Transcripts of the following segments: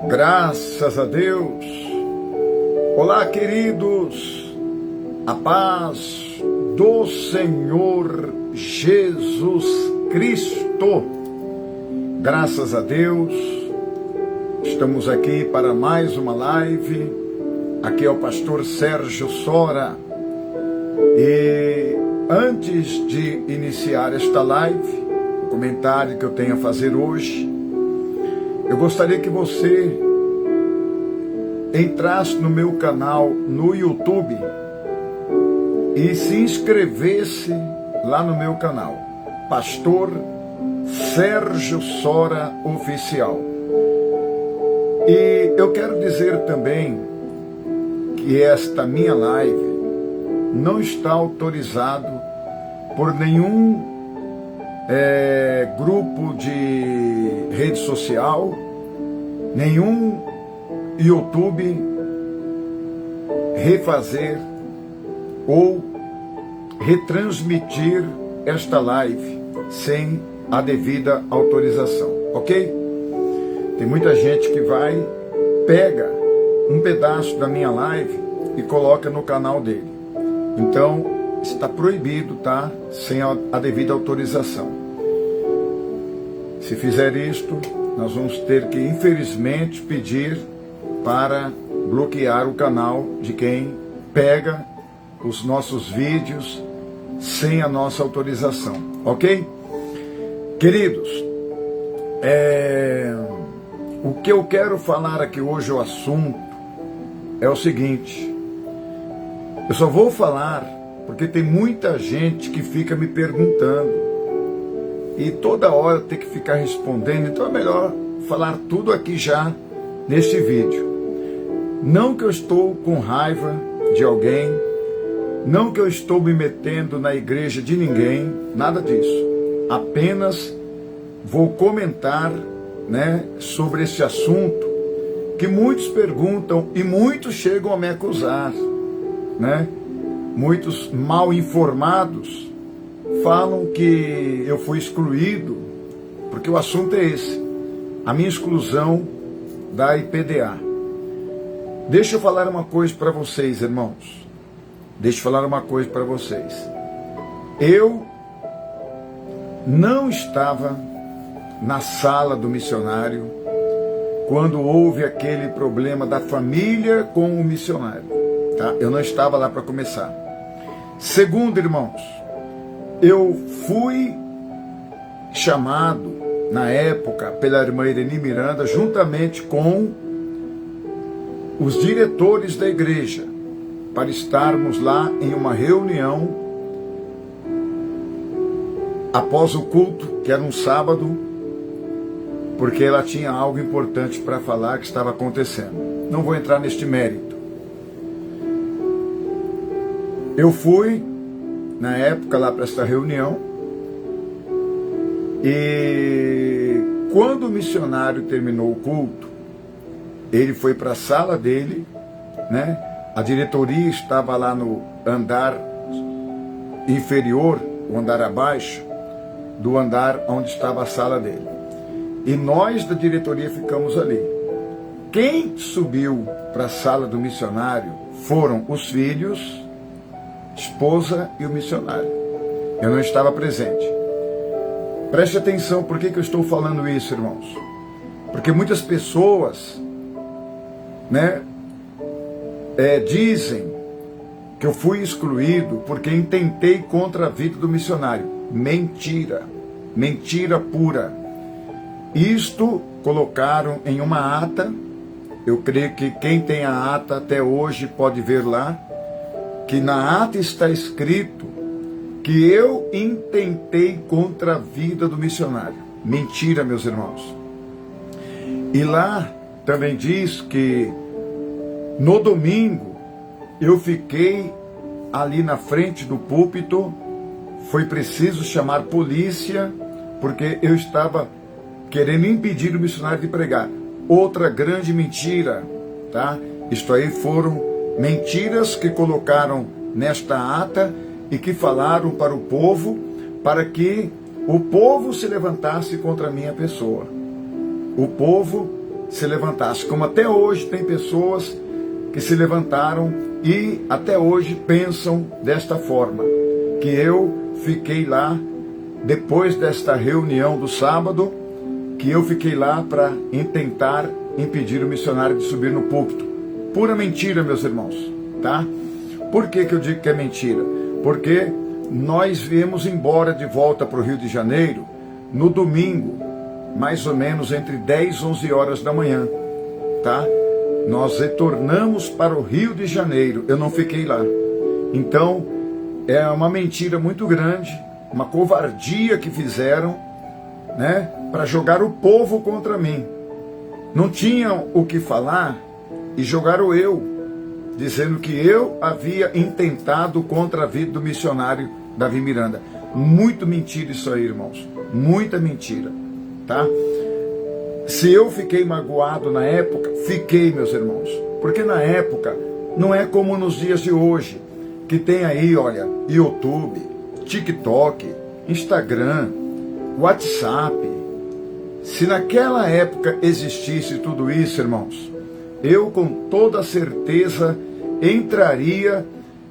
Graças a Deus. Olá, queridos. A paz do Senhor Jesus Cristo. Graças a Deus. Estamos aqui para mais uma live. Aqui é o pastor Sérgio Sora. E antes de iniciar esta live, o comentário que eu tenho a fazer hoje, eu gostaria que você entrasse no meu canal no YouTube e se inscrevesse lá no meu canal, Pastor Sérgio Sora Oficial. E eu quero dizer também que esta minha live não está autorizado por nenhum grupo de rede social, nenhum YouTube refazer ou retransmitir esta live sem a devida autorização, ok? Tem muita gente que vai, pega um pedaço da minha live e coloca no canal dele. Então, está proibido, tá? Sem a devida autorização. Se fizer isto, nós vamos ter que, infelizmente, pedir para bloquear o canal de quem pega os nossos vídeos sem a nossa autorização, ok? Queridos, o que eu quero falar aqui hoje, o assunto, é o seguinte. Eu só vou falar porque tem muita gente que fica me perguntando e toda hora tem que ficar respondendo, então é melhor falar tudo aqui já neste vídeo. Não que eu estou com raiva de alguém, não que eu estou me metendo na igreja de ninguém, nada disso. Apenas vou comentar, sobre esse assunto que muitos perguntam e muitos chegam a me acusar, Muitos mal informados falam que eu fui excluído, porque o assunto é esse, a minha exclusão da IPDA. Deixa eu falar uma coisa para vocês, irmãos. Deixa eu falar uma coisa para vocês. Eu não estava na sala do missionário quando houve aquele problema da família com o missionário. Tá? Eu não estava lá para começar. Segundo, irmãos, eu fui chamado, na época, pela irmã Irene Miranda, juntamente com os diretores da igreja, para estarmos lá em uma reunião após o culto, que era um sábado, porque ela tinha algo importante para falar que estava acontecendo. Não vou entrar neste mérito. Eu fui, na época, lá para essa reunião, e quando o missionário terminou o culto, ele foi para a sala dele, A diretoria estava lá no andar inferior, o andar abaixo, do andar onde estava a sala dele. E nós da diretoria ficamos ali. Quem subiu para a sala do missionário foram os filhos, esposa e o missionário. Eu não estava presente. Preste atenção, por que eu estou falando isso, irmãos? Porque muitas pessoas, dizem que eu fui excluído porque intentei contra a vida do missionário. Mentira. Mentira pura. Isto colocaram em uma ata. Eu creio que quem tem a ata até hoje pode ver lá, que na ata está escrito que eu intentei contra a vida do missionário. Mentira, meus irmãos. E lá também diz que no domingo eu fiquei ali na frente do púlpito, foi preciso chamar polícia, porque eu estava querendo impedir o missionário de pregar. Outra grande mentira, tá? Isto aí foram Mentiras que colocaram nesta ata e que falaram para o povo, para que o povo se levantasse contra a minha pessoa. O povo se levantasse, como até hoje tem pessoas que se levantaram e até hoje pensam desta forma, que eu fiquei lá, depois desta reunião do sábado, que eu fiquei lá para tentar impedir o missionário de subir no púlpito. Pura mentira, meus irmãos, tá? Por que que eu digo que é mentira? Porque nós viemos embora de volta para o Rio de Janeiro no domingo, mais ou menos entre 10 e 11 horas da manhã, tá? Nós retornamos para o Rio de Janeiro, eu não fiquei lá. Então, é uma mentira muito grande, uma covardia que fizeram, né, para jogar o povo contra mim. Não tinham o que falar e jogaram eu, dizendo que eu havia intentado contra a vida do missionário Davi Miranda. Muito mentira isso aí, irmãos. Muita mentira, tá? Se eu fiquei magoado na época, fiquei, meus irmãos. Porque na época, não é como nos dias de hoje, que tem aí, olha, YouTube, TikTok, Instagram, WhatsApp. Se naquela época existisse tudo isso, irmãos, eu com toda certeza entraria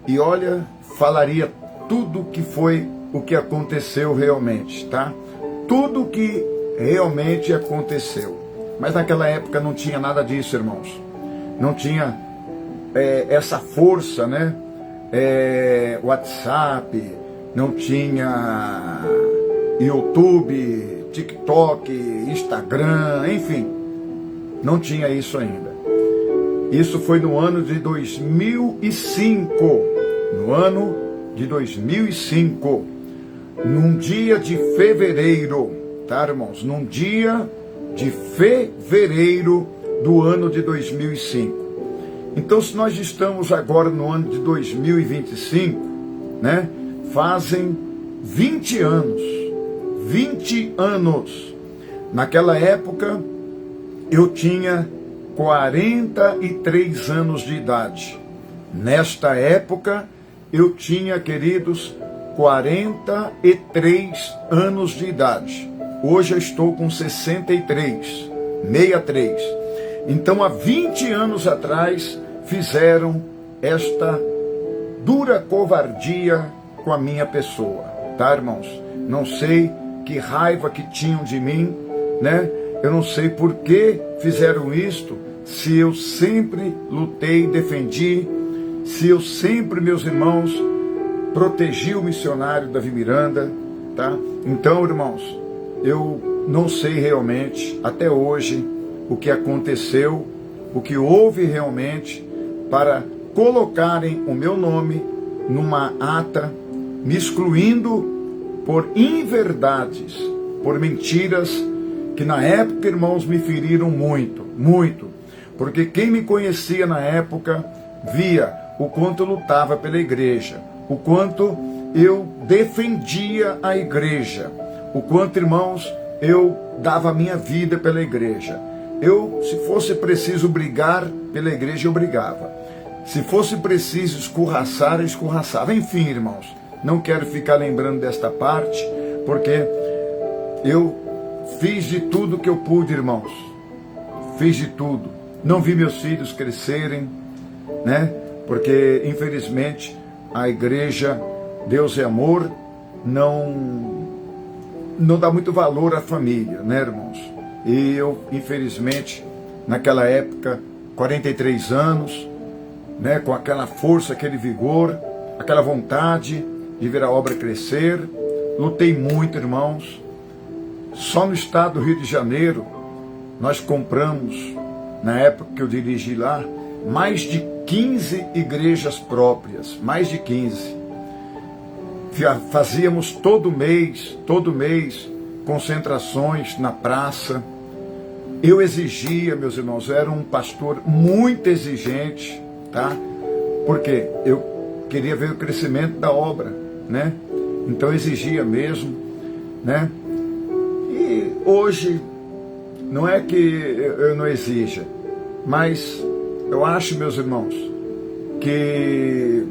e, olha, falaria tudo que foi o que aconteceu realmente, tá? Tudo que realmente aconteceu. Mas naquela época não tinha nada disso, irmãos. Não tinha essa força, né? WhatsApp, não tinha YouTube, TikTok, Instagram, enfim. Não tinha isso ainda. Isso foi no ano de 2005. No ano de 2005. Num dia de fevereiro, tá, irmãos? Num dia de fevereiro do ano de 2005. Então, se nós estamos agora no ano de 2025, né? Fazem 20 anos. 20 anos. Naquela época, eu tinha 43 anos de idade. Nesta época, eu tinha, queridos, 43 anos de idade. Hoje eu estou com 63. Então, há 20 anos atrás, fizeram esta dura covardia com a minha pessoa. Tá, irmãos? Não sei que raiva que tinham de mim, né? Eu não sei por que fizeram isto, se eu sempre lutei, defendi, se eu sempre, meus irmãos, protegi o missionário Davi Miranda, tá? Então, irmãos, eu não sei realmente, até hoje, o que aconteceu, o que houve realmente para colocarem o meu nome numa ata, me excluindo por inverdades, por mentiras, que na época, irmãos, me feriram muito, muito. Porque quem me conhecia na época via o quanto eu lutava pela igreja, o quanto eu defendia a igreja, o quanto, irmãos, eu dava a minha vida pela igreja. Eu, se fosse preciso brigar pela igreja, eu brigava. Se fosse preciso escorraçar, eu escorraçava. Enfim, irmãos, não quero ficar lembrando desta parte, porque eu fiz de tudo que eu pude, irmãos. Fiz de tudo. Não vi meus filhos crescerem, né? Porque, infelizmente, a igreja, Deus é amor, não dá muito valor à família, né, irmãos? E eu, infelizmente, naquela época, 43 anos, né, com aquela força, aquele vigor, aquela vontade de ver a obra crescer, lutei muito, irmãos. Só no estado do Rio de Janeiro, nós compramos, na época que eu dirigi lá, mais de 15 igrejas próprias, mais de 15. Fazíamos todo mês, concentrações na praça. Eu exigia, meus irmãos, eu era um pastor muito exigente, tá? Porque eu queria ver o crescimento da obra, né? Então eu exigia mesmo, né? E hoje, não é que eu não exija, mas eu acho, meus irmãos, que porque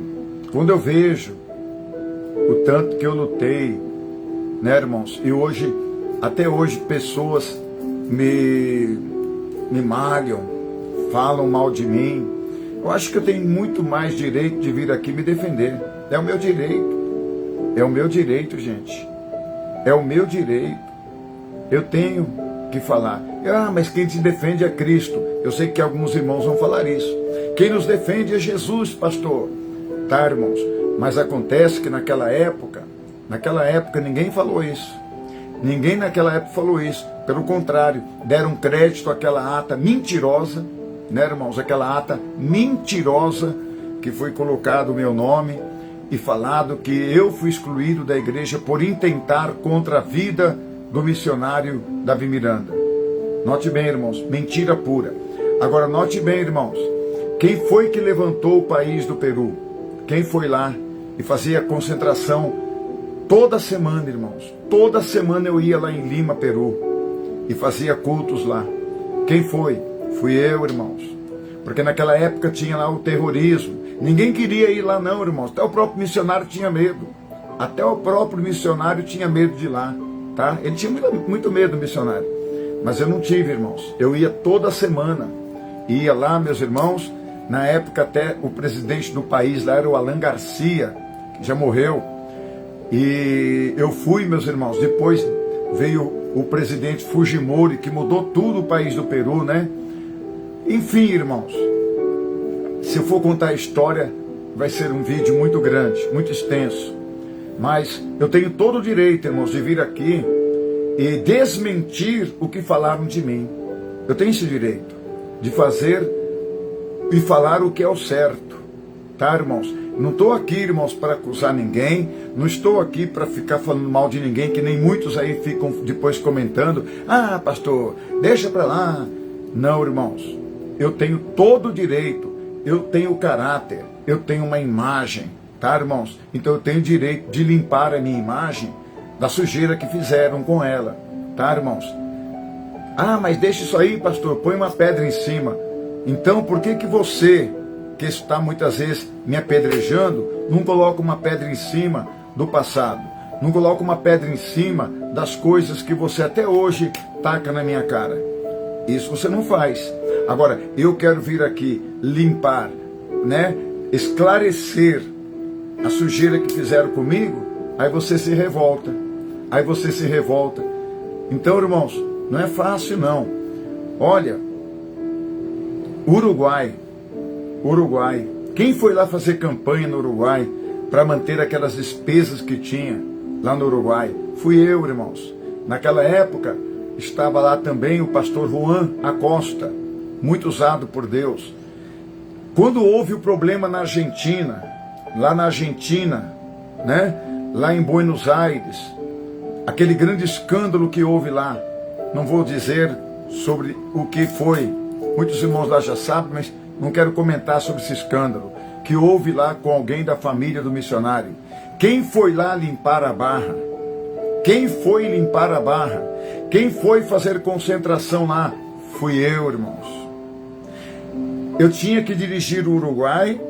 quando eu vejo o tanto que eu lutei, né, irmãos, e hoje, até hoje, pessoas me malham, falam mal de mim, eu acho que eu tenho muito mais direito de vir aqui me defender. É o meu direito. É o meu direito, gente. É o meu direito. Eu tenho que falar. Mas quem te defende é Cristo. Eu sei que alguns irmãos vão falar isso. Quem nos defende é Jesus, pastor. Tá, irmãos? Mas acontece que naquela época ninguém falou isso. Ninguém naquela época falou isso. Pelo contrário, deram crédito àquela ata mentirosa, né, irmãos? Aquela ata mentirosa que foi colocado o meu nome e falado que eu fui excluído da igreja por intentar contra a vida do missionário Davi Miranda. Note bem, irmãos, mentira pura. Agora, note bem, irmãos, quem foi que levantou o país do Peru? Quem foi lá e fazia concentração toda semana, irmãos? Toda semana eu ia lá em Lima, Peru, e fazia cultos lá. Quem foi? Fui eu, irmãos. Porque naquela época tinha lá o terrorismo. Ninguém queria ir lá não, irmãos. Até o próprio missionário tinha medo. Até o próprio missionário tinha medo de ir lá, tá? Ele tinha muito medo do missionário. Mas eu não tive, irmãos. Eu ia toda semana. Ia lá, meus irmãos. Na época até o presidente do país lá era o Alan Garcia, que já morreu. E eu fui, meus irmãos. Depois veio o presidente Fujimori, que mudou tudo o país do Peru, né? Enfim, irmãos, se eu for contar a história, vai ser um vídeo muito grande, muito extenso. Mas eu tenho todo o direito, irmãos, de vir aqui e desmentir o que falaram de mim. Eu tenho esse direito de fazer e falar o que é o certo. Tá, irmãos? Não estou aqui, irmãos, para acusar ninguém. Não estou aqui para ficar falando mal de ninguém, que nem muitos aí ficam depois comentando. Ah, pastor, deixa para lá. Não, irmãos. Eu tenho todo o direito. Eu tenho caráter. Eu tenho uma imagem. Tá, irmãos? Então eu tenho direito de limpar a minha imagem da sujeira que fizeram com ela. Tá, irmãos? Ah, mas deixa isso aí, pastor. Põe uma pedra em cima. Então, por que você, que está muitas vezes me apedrejando, não coloca uma pedra em cima do passado? Não coloca uma pedra em cima das coisas que você até hoje taca na minha cara? Isso você não faz. Agora, eu quero vir aqui limpar, né? Esclarecer a sujeira que fizeram comigo, aí você se revolta. Aí você se revolta. Então, irmãos, não é fácil não. Olha, Uruguai. Quem foi lá fazer campanha no Uruguai para manter aquelas despesas que tinha lá no Uruguai? Fui eu, irmãos. Naquela época estava lá também o pastor Juan Acosta, muito usado por Deus. Quando houve o problema na Argentina, lá na Argentina, né? Lá em Buenos Aires, aquele grande escândalo que houve lá, não vou dizer sobre o que foi, muitos irmãos lá já sabem, mas não quero comentar sobre esse escândalo que houve lá com alguém da família do missionário. Quem foi lá limpar a barra? Quem foi limpar a barra? Quem foi fazer concentração lá? Fui eu, irmãos. Eu tinha que dirigir o Uruguai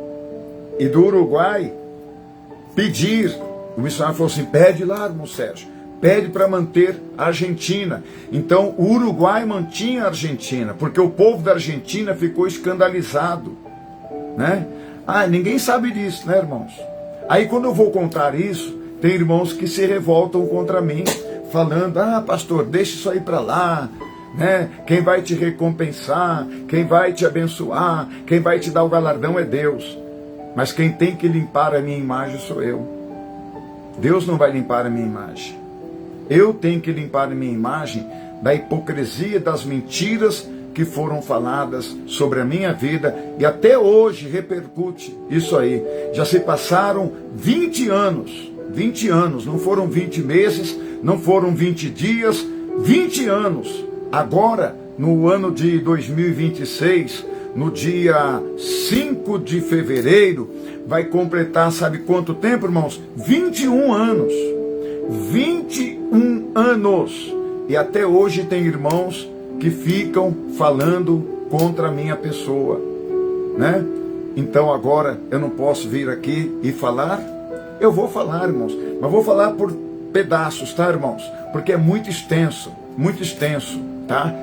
e do Uruguai pedir. O missionário falou assim, pede lá, irmão Sérgio. Pede para manter a Argentina. Então o Uruguai mantinha a Argentina, porque o povo da Argentina ficou escandalizado, né? Ah, ninguém sabe disso, né, irmãos? Aí quando eu vou contar isso, tem irmãos que se revoltam contra mim, falando, ah, pastor, deixa isso aí para lá, né? Quem vai te recompensar, quem vai te abençoar, quem vai te dar o galardão é Deus. Mas quem tem que limpar a minha imagem sou eu. Deus não vai limpar a minha imagem. Eu tenho que limpar a minha imagem da hipocrisia, das mentiras que foram faladas sobre a minha vida e até hoje repercute isso aí. Já se passaram 20 anos, não foram 20 meses, não foram 20 dias, 20 anos. Agora, no ano de 2026, no dia 5 de fevereiro, vai completar, sabe quanto tempo, irmãos? 21 anos. 21 anos. E até hoje tem irmãos que ficam falando contra a minha pessoa, né? então agora eu não posso vir aqui e falar? Eu vou falar, irmãos, mas vou falar por pedaços, tá, irmãos? Porque é muito extenso, tá?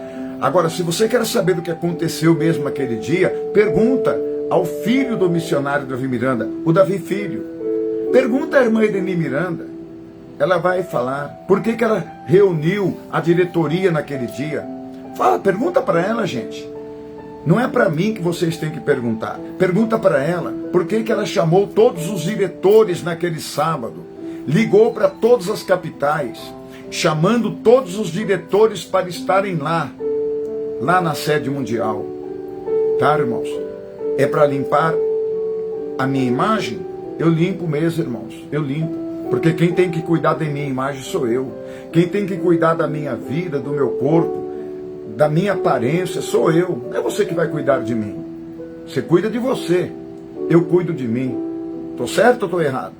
Agora, se você quer saber do que aconteceu mesmo aquele dia, pergunta ao filho do missionário Davi Miranda, o Davi Filho. Pergunta à irmã Irene Miranda. Ela vai falar por que ela reuniu a diretoria naquele dia. Pergunta para ela, gente. Não é para mim que vocês têm que perguntar. Pergunta para ela por que ela chamou todos os diretores naquele sábado. Ligou para todas as capitais, chamando todos os diretores para estarem lá na sede mundial. Tá, irmãos? É para limpar a minha imagem? Eu limpo mesmo, irmãos. Eu limpo. Porque quem tem que cuidar da minha imagem sou eu. Quem tem que cuidar da minha vida, do meu corpo, da minha aparência, sou eu. Não é você que vai cuidar de mim. Você cuida de você. Eu cuido de mim. Estou certo ou estou errado?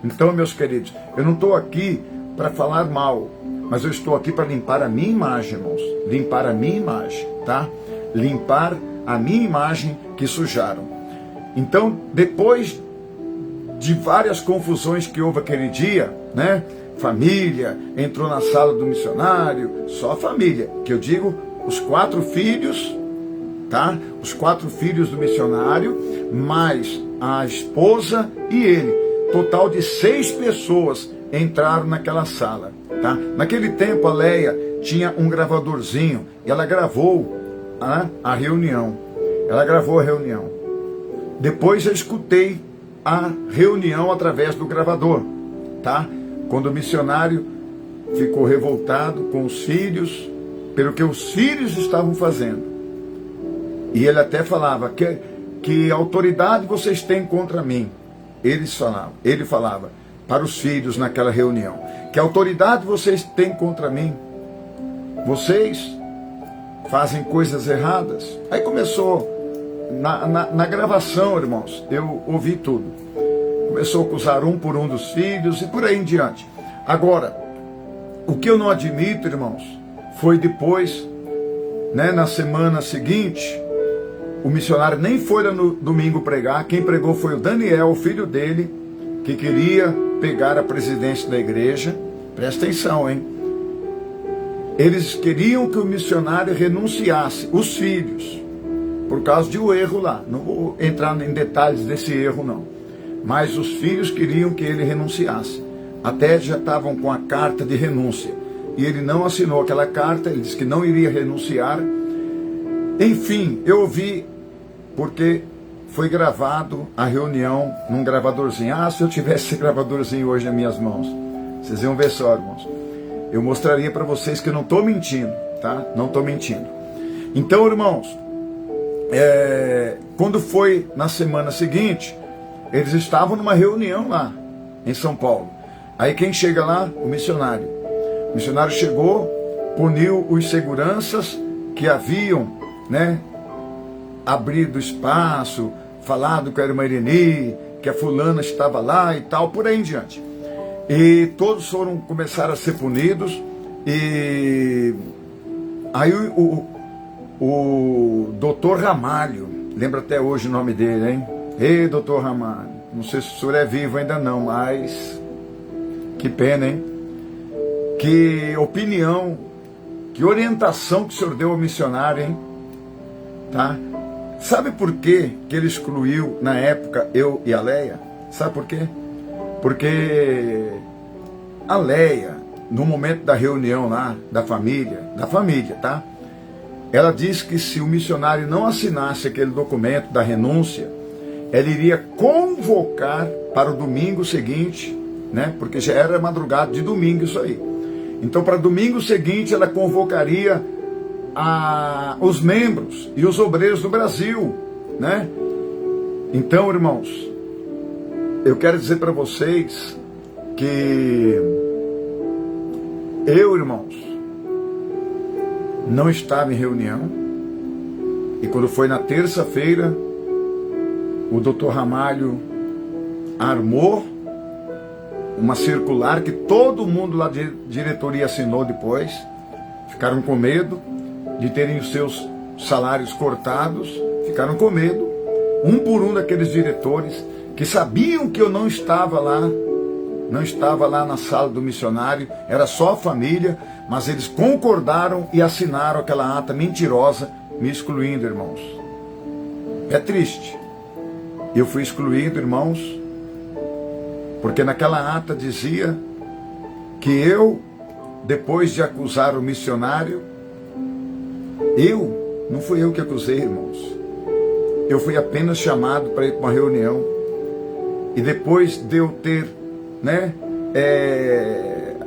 Então, meus queridos, eu não estou aqui para falar mal, mas eu estou aqui para limpar a minha imagem, irmãos. Limpar a minha imagem, tá? Limpar a minha imagem que sujaram. Então, depois de várias confusões que houve aquele dia, né? Família entrou na sala do missionário, só a família, que eu digo os 4 filhos, tá? Os 4 filhos do missionário, mais a esposa e ele. Total de 6 pessoas entraram naquela sala, tá? Naquele tempo a Leia tinha um gravadorzinho e ela gravou a reunião. Ela gravou a reunião. Depois eu escutei a reunião através do gravador, tá? Quando o missionário ficou revoltado com os filhos, pelo que os filhos estavam fazendo. E ele até falava, que autoridade vocês têm contra mim? Ele falava para os filhos naquela reunião, que autoridade vocês têm contra mim? Vocês fazem coisas erradas. Aí começou, na gravação, irmãos, eu ouvi tudo. Começou a acusar um por um dos filhos e por aí em diante. Agora, o que eu não admito, irmãos, foi depois, né, na semana seguinte, o missionário nem foi lá no domingo pregar. Quem pregou foi o Daniel, o filho dele, que queria pegar a presidência da igreja. Presta atenção, hein? Eles queriam que o missionário renunciasse, os filhos, por causa de um erro lá. Não vou entrar em detalhes desse erro, não. Mas os filhos queriam que ele renunciasse. Até já estavam com a carta de renúncia. E ele não assinou aquela carta, ele disse que não iria renunciar. Enfim, eu ouvi, porque foi gravado a reunião num gravadorzinho. Se eu tivesse esse gravadorzinho hoje nas minhas mãos, vocês iam ver só, irmãos. Eu mostraria para vocês que eu não estou mentindo, tá? Não estou mentindo. Então, irmãos, quando foi na semana seguinte, eles estavam numa reunião lá em São Paulo. Aí quem chega lá? O missionário. O missionário chegou, puniu os seguranças que haviam, né, abrido espaço, falado com a irmã Irene, que a fulana estava lá e tal, por aí em diante. E todos começaram a ser punidos. E aí o doutor Ramalho, lembra até hoje o nome dele, hein? Ei, doutor Ramalho, não sei se o senhor é vivo ainda não, mas que pena, hein? Que opinião, que orientação que o senhor deu ao missionário, hein? Tá? Sabe por quê que ele excluiu na época eu e a Leia? Sabe por quê? Porque a Leia, no momento da reunião lá da família, tá? Ela disse que se o missionário não assinasse aquele documento da renúncia, ela iria convocar para o domingo seguinte, né? Porque já era madrugada de domingo isso aí. Então, para domingo seguinte, ela convocaria os membros e os obreiros do Brasil, né? Então, irmãos, eu quero dizer para vocês que eu, irmãos, não estava em reunião. E quando foi na terça-feira, o doutor Ramalho armou uma circular que todo mundo lá de diretoria assinou depois. Ficaram com medo de terem os seus salários cortados, ficaram com medo. um por um daqueles diretores que sabiam que eu não estava lá na sala do missionário, era só a família, mas eles concordaram e assinaram aquela ata mentirosa, me excluindo, irmãos. É triste. Eu fui excluído, irmãos, porque naquela ata dizia que eu, depois de acusar o missionário, não fui eu que acusei, irmãos. Eu fui apenas chamado para ir para uma reunião. E depois de eu ter,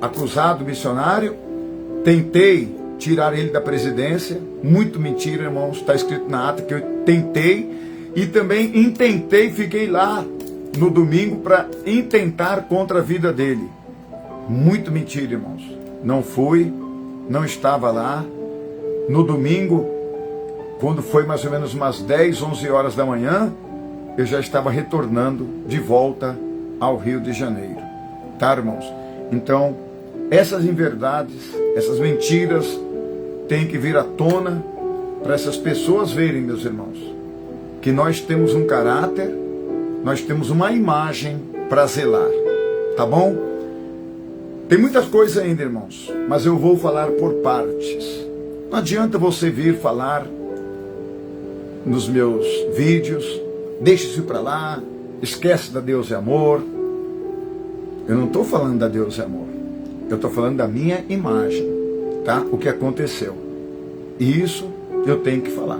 acusado o missionário, tentei tirar ele da presidência. Muito mentira, irmãos. Está escrito na ata que eu tentei. E também intentei, fiquei lá no domingo para intentar contra a vida dele. Muito mentira, irmãos. Não fui, não estava lá. No domingo, quando foi mais ou menos umas 10, 11 horas da manhã, eu já estava retornando de volta ao Rio de Janeiro. Tá, irmãos? Então, essas inverdades, essas mentiras, têm que vir à tona para essas pessoas verem, meus irmãos, que nós temos um caráter, nós temos uma imagem para zelar. Tá bom? Tem muitas coisas ainda, irmãos, mas eu vou falar por partes. Não adianta você vir falar nos meus vídeos, deixa isso para lá, esquece da Deus é amor. Eu não estou falando da Deus é amor. Eu estou falando da minha imagem, tá? O que aconteceu. E isso eu tenho que falar.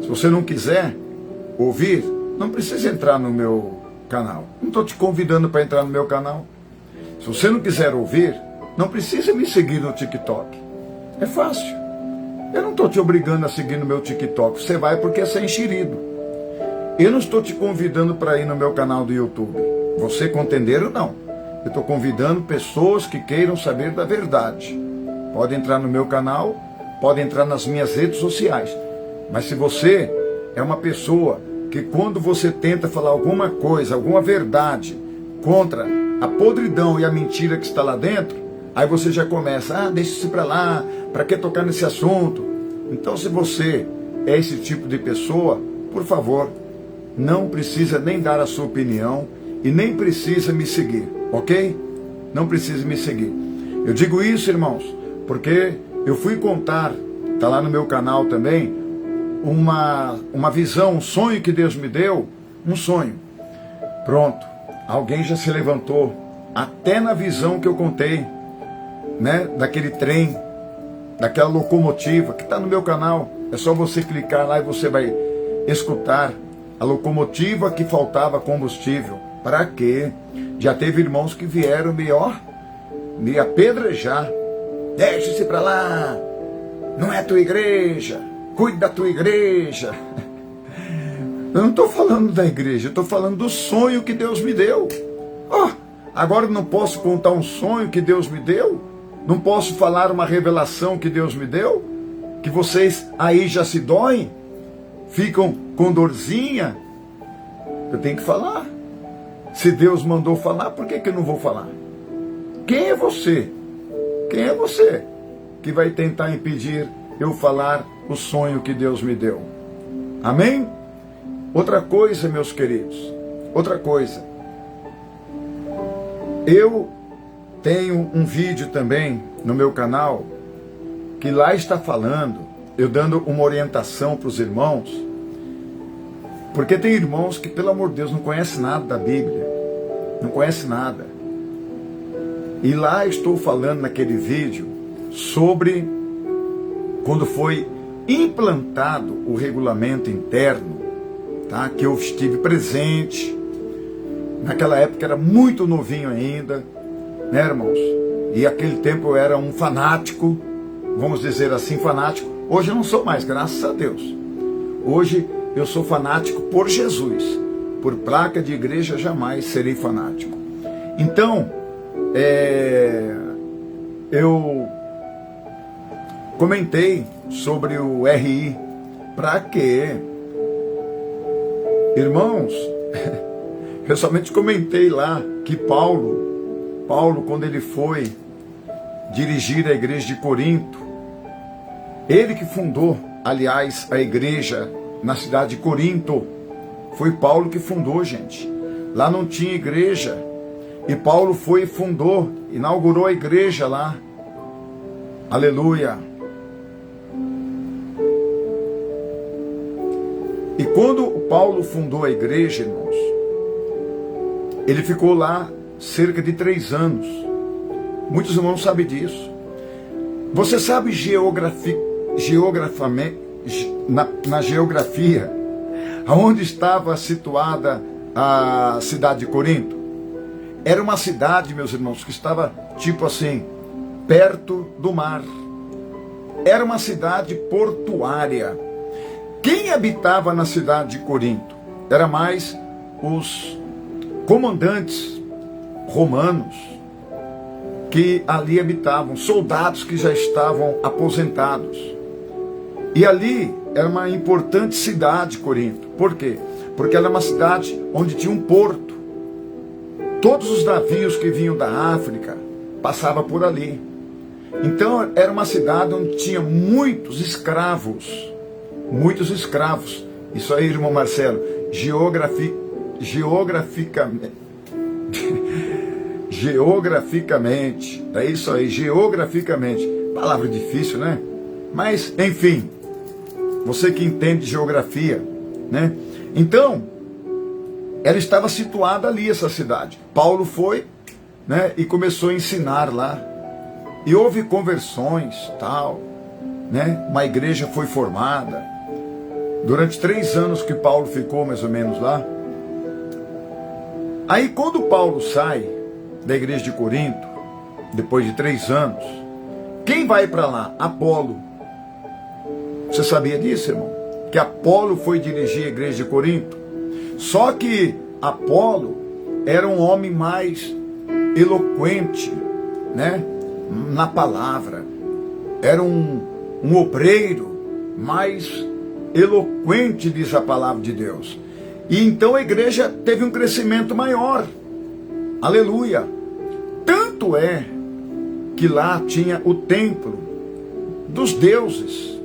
Se você não quiser ouvir, não precisa entrar no meu canal. Não estou te convidando para entrar no meu canal. Se você não quiser ouvir, não precisa me seguir no TikTok. É fácil. Eu não estou te obrigando a seguir no meu TikTok. Você vai porque você é enxerido. Eu não estou te convidando para ir no meu canal do YouTube. Você contendeiro, não. Eu estou convidando pessoas que queiram saber da verdade. Pode entrar no meu canal, pode entrar nas minhas redes sociais. Mas se você é uma pessoa que quando você tenta falar alguma coisa, alguma verdade contra a podridão e a mentira que está lá dentro, aí você já começa, deixa isso para lá, para que tocar nesse assunto? Então, se você é esse tipo de pessoa, por favor, não precisa nem dar a sua opinião e nem precisa me seguir, ok? Não precisa me seguir. Eu digo isso, irmãos, porque eu fui contar, está lá no meu canal também, uma visão, um sonho que Deus me deu, um sonho. Pronto, alguém já se levantou, até na visão que eu contei, daquele trem, daquela locomotiva, que está no meu canal. É só você clicar lá e você vai escutar a locomotiva que faltava combustível. Para quê? Já teve irmãos que vieram me apedrejar. Deixa-se para lá, não é tua igreja, cuide da tua igreja. Eu não estou falando da igreja, eu estou falando do sonho que Deus me deu. Agora eu não posso contar um sonho que Deus me deu? Não posso falar uma revelação que Deus me deu? Que vocês aí já se doem? Ficam com dorzinha? Eu tenho que falar. Se Deus mandou falar, por que eu não vou falar? Quem é você? Quem é você que vai tentar impedir eu falar o sonho que Deus me deu? Amém? Outra coisa, meus queridos, outra coisa. Eu tenho um vídeo também no meu canal, que lá está falando, eu dando uma orientação para os irmãos, porque tem irmãos que, pelo amor de Deus, não conhecem nada da Bíblia, não conhecem nada. E lá estou falando naquele vídeo sobre quando foi implantado o regulamento interno, tá? Que eu estive presente. Naquela época era muito novinho ainda, irmãos? E aquele tempo eu era um fanático, vamos dizer assim, fanático. Hoje eu não sou mais, graças a Deus. Hoje eu sou fanático por Jesus. Por placa de igreja jamais serei fanático. Então, eu comentei sobre o RI. Para quê? Irmãos, eu somente comentei lá que Paulo, quando ele foi dirigir a igreja de Corinto, ele que fundou, aliás, a igreja na cidade de Corinto, Foi Paulo que fundou, gente. Lá não tinha igreja. E Paulo foi e fundou, inaugurou a igreja lá. Aleluia. E quando Paulo fundou a igreja, irmãos, ele ficou lá cerca de 3 anos. Muitos irmãos sabem disso. Você sabe na geografia, aonde estava situada a cidade de Corinto? Era uma cidade, meus irmãos, que estava tipo assim, perto do mar. Era uma cidade portuária. Quem habitava na cidade de Corinto? Era mais os comandantes romanos que ali habitavam, soldados que já estavam aposentados. E ali era uma importante cidade, Corinto. Por quê? Porque era uma cidade onde tinha um porto. Todos os navios que vinham da África passavam por ali. Então era uma cidade onde tinha muitos escravos. Muitos escravos. Isso aí, irmão Marcelo, geograficamente, é isso aí, geograficamente, palavra difícil, né? Mas, enfim, você que entende geografia, né? Então, ela estava situada ali, essa cidade. Paulo foi, né, e começou a ensinar lá, e houve conversões, tal, né? Uma igreja foi formada, durante 3 anos que Paulo ficou, mais ou menos, lá. Aí, quando Paulo sai da igreja de Corinto, depois de 3 anos, quem vai para lá? Apolo. Você sabia disso, irmão? Que Apolo foi dirigir a igreja de Corinto? Só que Apolo era um homem mais eloquente, né? Na palavra. Era um obreiro mais eloquente, diz a palavra de Deus. E então a igreja teve um crescimento maior. Aleluia. Tanto é que lá tinha o templo dos deuses.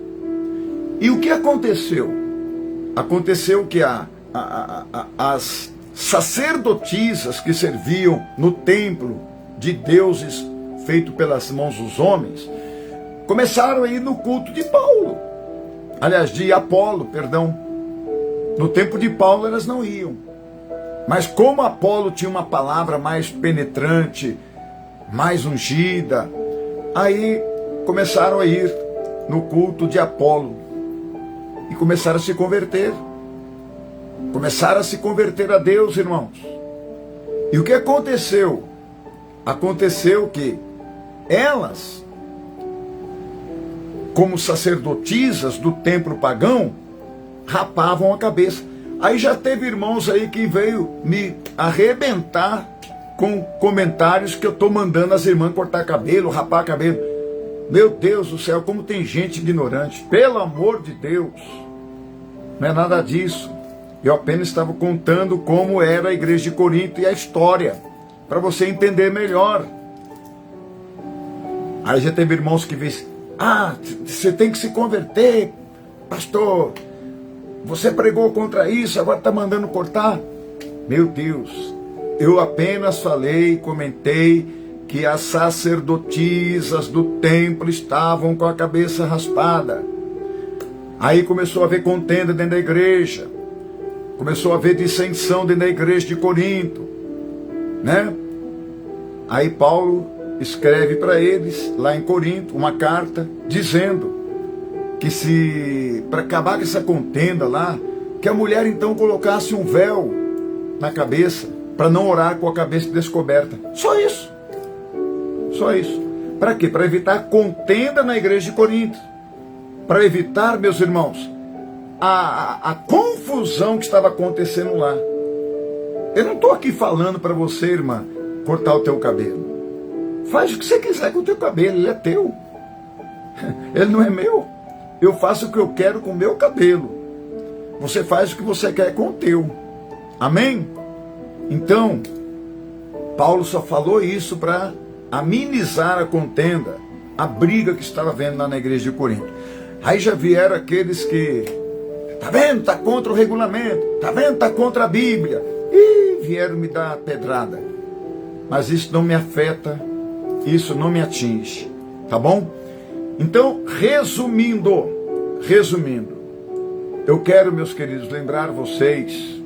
E o que aconteceu? Aconteceu que as sacerdotisas que serviam no templo de deuses feito pelas mãos dos homens, começaram a ir no culto de Paulo. Aliás, de Apolo, perdão. No tempo de Paulo elas não iam. Mas como Apolo tinha uma palavra mais penetrante, mais ungida, aí começaram a ir no culto de Apolo. E começaram a se converter. Começaram a se converter a Deus, irmãos. E o que aconteceu? Aconteceu que elas, como sacerdotisas do templo pagão, rapavam a cabeça. Aí já teve irmãos aí que veio me arrebentar com comentários que eu estou mandando as irmãs cortar cabelo, rapar cabelo. Meu Deus do céu, como tem gente ignorante. Pelo amor de Deus. Não é nada disso. Eu apenas estava contando como era a igreja de Corinto e a história, para você entender melhor. Aí já teve irmãos que dizem: ah, você tem que se converter, pastor. Você pregou contra isso, agora está mandando cortar. Meu Deus, eu apenas falei, comentei que as sacerdotisas do templo estavam com a cabeça raspada. Aí começou a haver contenda dentro da igreja. Começou a haver dissensão dentro da igreja de Corinto, né? Aí Paulo escreve para eles, lá em Corinto, uma carta, dizendo que se, para acabar com essa contenda lá, que a mulher então colocasse um véu na cabeça, para não orar com a cabeça descoberta. Só isso. Só isso. Para quê? Para evitar contenda na igreja de Corinto. Para evitar, meus irmãos, a confusão que estava acontecendo lá. Eu não estou aqui falando para você, irmã, cortar o teu cabelo. Faz o que você quiser com o teu cabelo, ele é teu. Ele não é meu. Eu faço o que eu quero com o meu cabelo. Você faz o que você quer com o teu. Amém? Então, Paulo só falou isso para amenizar a contenda, a briga que estava havendo lá na igreja de Corinto. Aí já vieram aqueles que Tá vendo? Tá contra o regulamento. Tá vendo? Tá contra a Bíblia. E vieram me dar pedrada. Mas isso não me afeta, isso não me atinge. Tá bom? Então, resumindo, eu quero, meus queridos, lembrar vocês,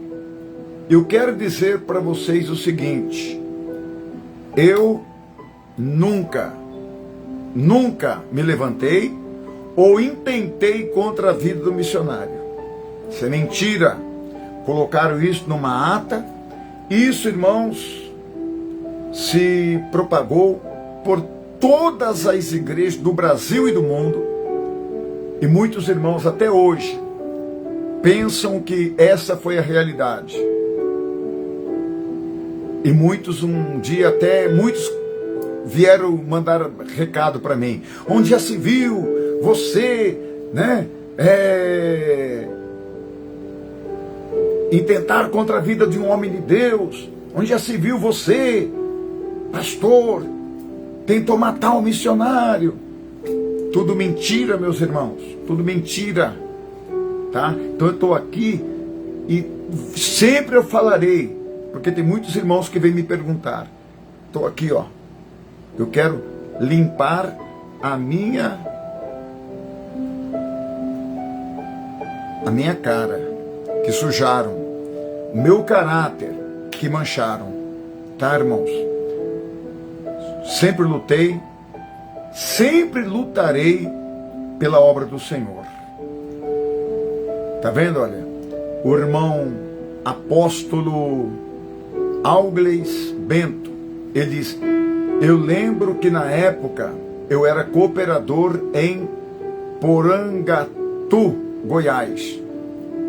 eu quero dizer para vocês o seguinte: eu nunca me levantei ou intentei contra a vida do missionário. Isso é mentira. Colocaram isso numa ata. Isso, irmãos, se propagou por todas as igrejas do Brasil e do mundo. E muitos irmãos até hoje pensam que essa foi a realidade. E muitos muitos vieram mandar recado para mim. Onde já se viu você, né, intentar contra a vida de um homem de Deus? Onde já se viu você, pastor, tentou matar um missionário? Tudo mentira, meus irmãos, tudo mentira, tá? Então eu estou aqui e sempre eu falarei, porque tem muitos irmãos que vêm me perguntar. Estou aqui, ó. Eu quero limpar a minha cara, que sujaram, o meu caráter, que mancharam, tá, irmãos? Sempre lutei, sempre lutarei pela obra do Senhor. Tá vendo, olha? O irmão apóstolo Augles Bento, ele diz: eu lembro que na época eu era cooperador em Porangatu, Goiás.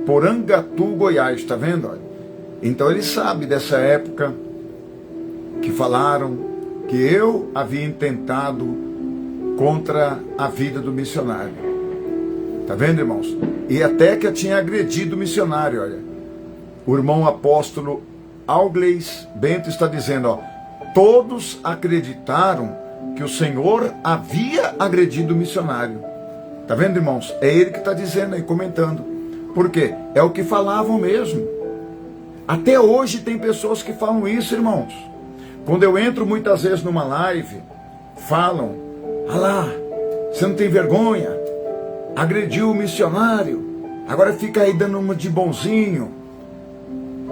Porangatu, Goiás, tá vendo? Olha? Então ele sabe dessa época que falaram que eu havia intentado contra a vida do missionário. Tá vendo, irmãos? E até que eu tinha agredido o missionário, olha. O irmão apóstolo Augles Bento está dizendo, ó, todos acreditaram que o Senhor havia agredido o missionário. Tá vendo, irmãos? É ele que está dizendo aí, comentando. Por quê? É o que falavam mesmo. Até hoje tem pessoas que falam isso, irmãos. Quando eu entro muitas vezes numa live, falam: ah lá, você não tem vergonha? Agrediu o missionário, agora fica aí dando uma de bonzinho.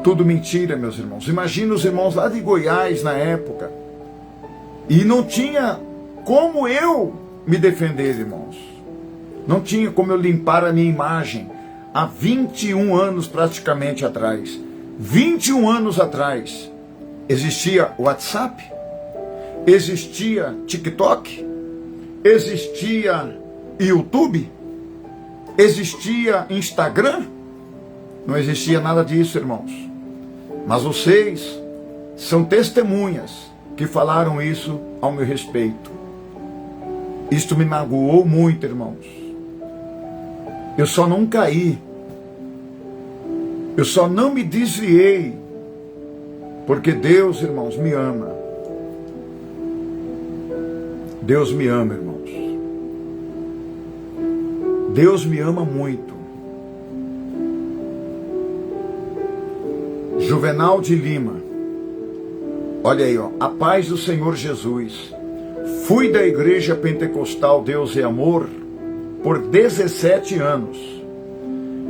Tudo mentira, meus irmãos. Imagina os irmãos lá de Goiás na época. E não tinha como eu me defender, irmãos. Não tinha como eu limpar a minha imagem. Há 21 anos praticamente atrás. 21 anos atrás. Existia WhatsApp? Existia TikTok? Existia YouTube? Existia Instagram? Não existia nada disso, irmãos. Mas vocês são testemunhas que falaram isso ao meu respeito. Isto me magoou muito, irmãos. Eu só não caí. Eu só não me desviei. Porque Deus, irmãos, me ama. Deus me ama, irmãos. Deus me ama muito. Juvenal de Lima. Olha aí, ó. A paz do Senhor Jesus. Fui da igreja pentecostal Deus e Amor por 17 anos.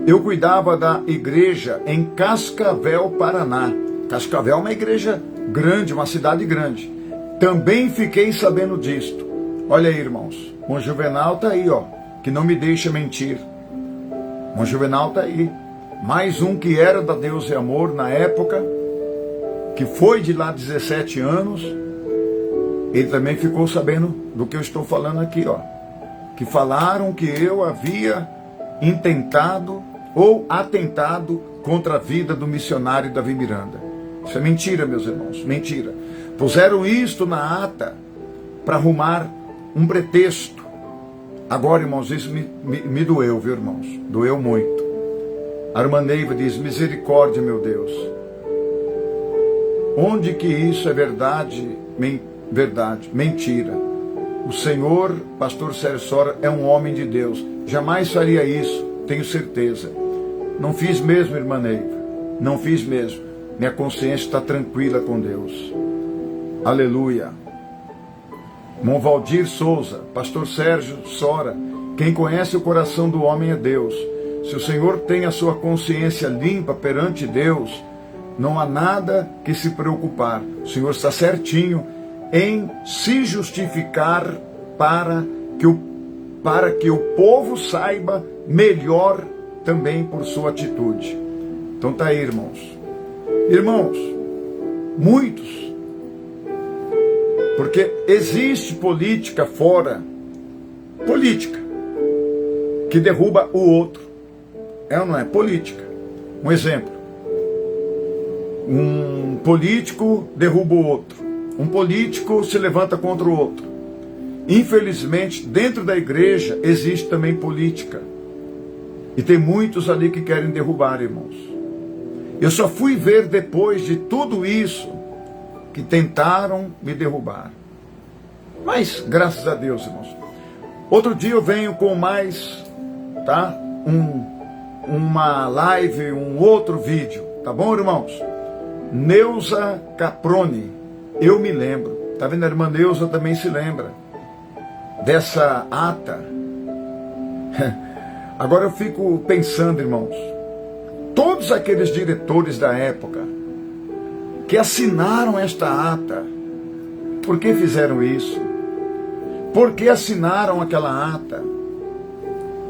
Eu cuidava da igreja em Cascavel, Paraná. Cascavel é uma igreja grande, uma cidade grande. Também fiquei sabendo disto. Olha aí, irmãos. O Juvenal está aí, ó, que não me deixa mentir. O Juvenal está aí. Mais um que era da Deus e Amor na época, que foi de lá 17 anos. Ele também ficou sabendo do que eu estou falando aqui, ó. Que falaram que eu havia intentado ou atentado contra a vida do missionário Davi Miranda. Isso é mentira, meus irmãos, mentira. Puseram isto na ata para arrumar um pretexto. Agora, irmãos, isso me doeu, viu, irmãos? Doeu muito. A irmã Neiva diz: misericórdia, meu Deus. Onde que isso é verdade? Verdade, mentira. O Senhor, pastor Sérgio Sora, é um homem de Deus. Jamais faria isso, tenho certeza. Não fiz mesmo, irmã Neiva. Não fiz mesmo. Minha consciência está tranquila com Deus. Aleluia. Monvaldir Souza, pastor Sérgio Sora, quem conhece o coração do homem é Deus. Se o Senhor tem a sua consciência limpa perante Deus, não há nada que se preocupar. O Senhor está certinho em se justificar para que o povo saiba melhor também por sua atitude. Então tá aí, irmãos. Irmãos, muitos. Porque existe política fora, política, que derruba o outro. É ou não é? Política. Um exemplo. Um político derruba o outro. Um político se levanta contra o outro. Infelizmente, dentro da igreja existe também política. E tem muitos ali que querem derrubar, irmãos. Eu só fui ver depois de tudo isso que tentaram me derrubar. Mas, graças a Deus, irmãos. Outro dia eu venho com mais, tá? Uma live, um outro vídeo. Tá bom, irmãos? Neuza Caproni. Eu me lembro. Tá vendo? A irmã Neuza também se lembra dessa ata. Agora eu fico pensando, irmãos. Todos aqueles diretores da época que assinaram esta ata, por que fizeram isso? Por que assinaram aquela ata?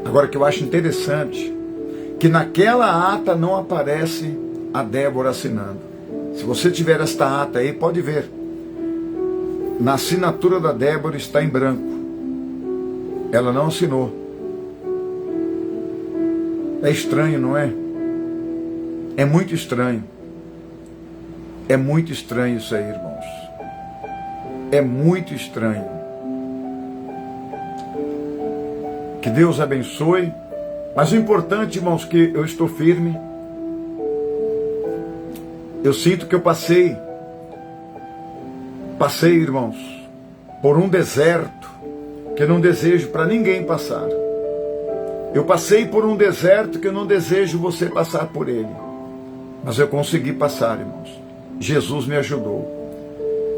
Agora, que eu acho interessante, que naquela ata não aparece a Débora assinando. Se você tiver esta ata aí, pode ver. Na assinatura da Débora está em branco. Ela não assinou. É estranho, não é? É muito estranho. É muito estranho isso aí, irmãos. É muito estranho. Que Deus abençoe. Mas o importante, irmãos, que eu estou firme. Eu sinto que eu passei, irmãos, por um deserto que eu não desejo para ninguém passar. Eu passei por um deserto que eu não desejo você passar por ele. Mas eu consegui passar, irmãos. Jesus me ajudou.